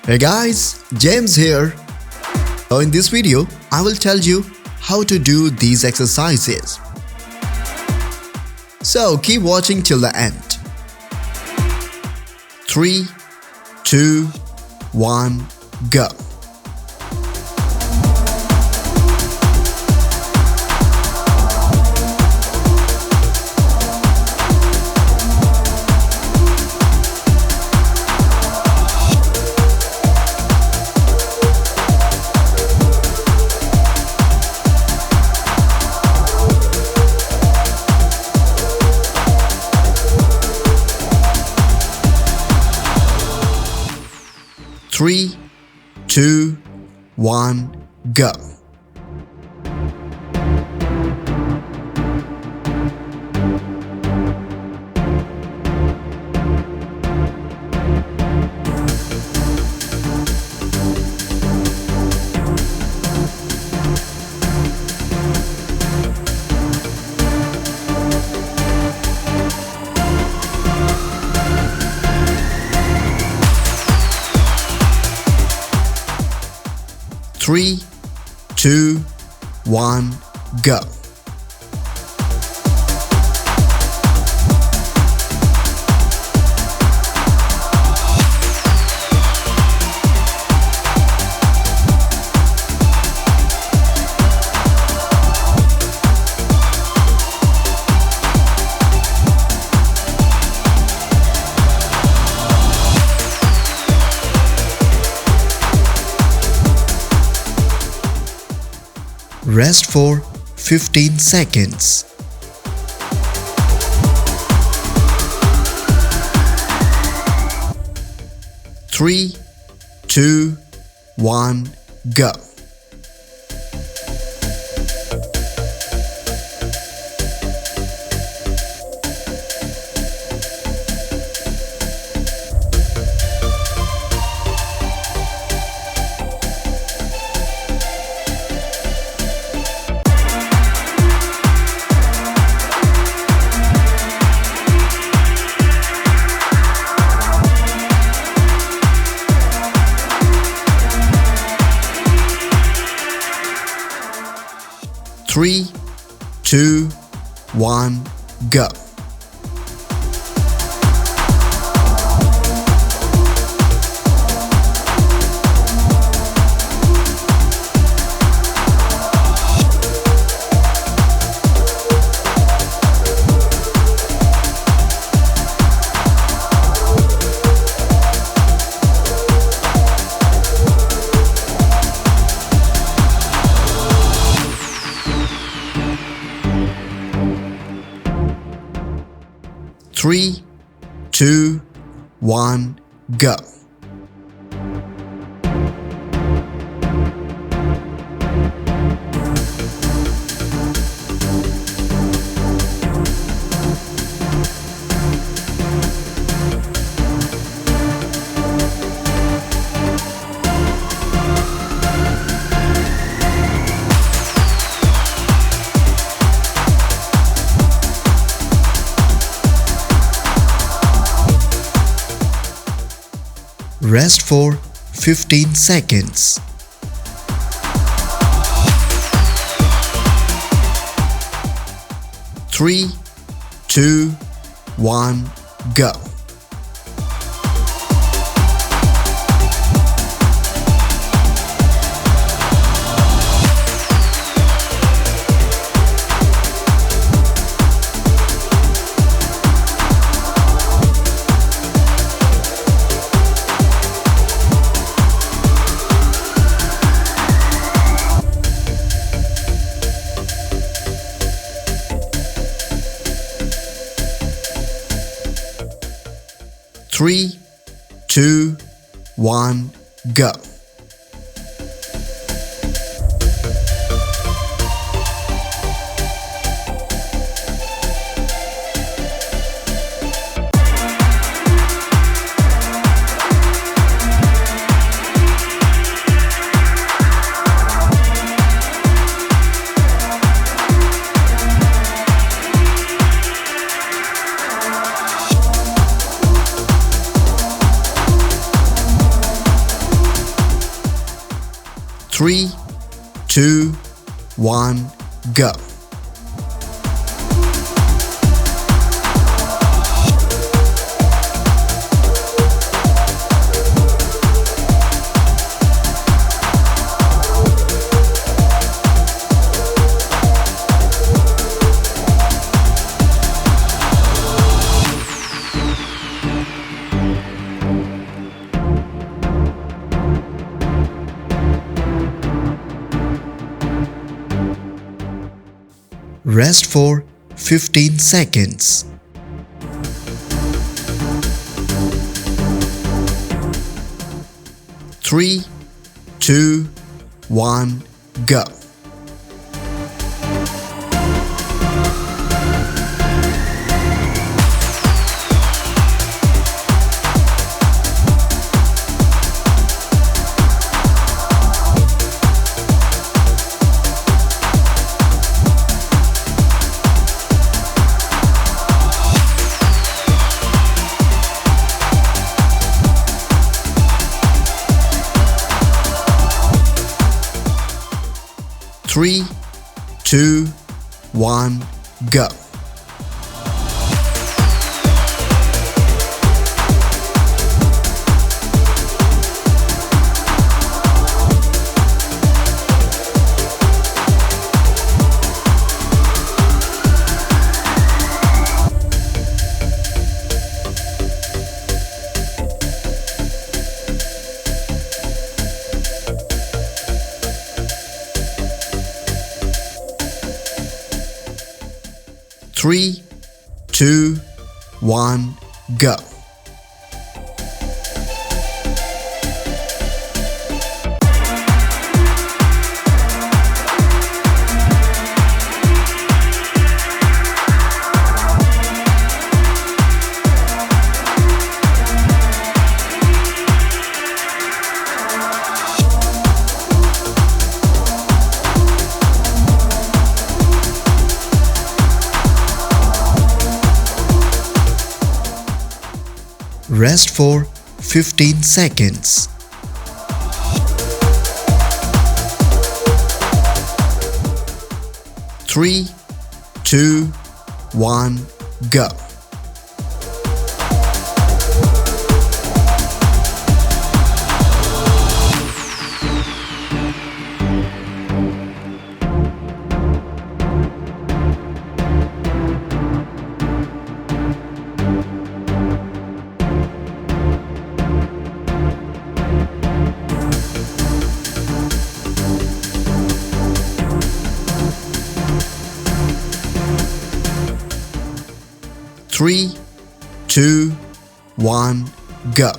Hey guys, James here. So in this video, I will tell you how to do these exercises. So keep watching till the end. 3, 2, 1, go. Three, two, one, go. Three, two, one, go. Rest for 15 seconds. Three, two, one, go. Three, two, one, go. Three, two, one, go. Rest for 15 seconds. Three, two, one, go. Three, two, one, go. 3, 2, 1, go. Rest for 15 seconds. Three, 2, 1, go. Three, 2, 1, go. Three, 2, 1, go. Rest for 15 seconds. Three, 2, 1, go. Three, 2, 1, go.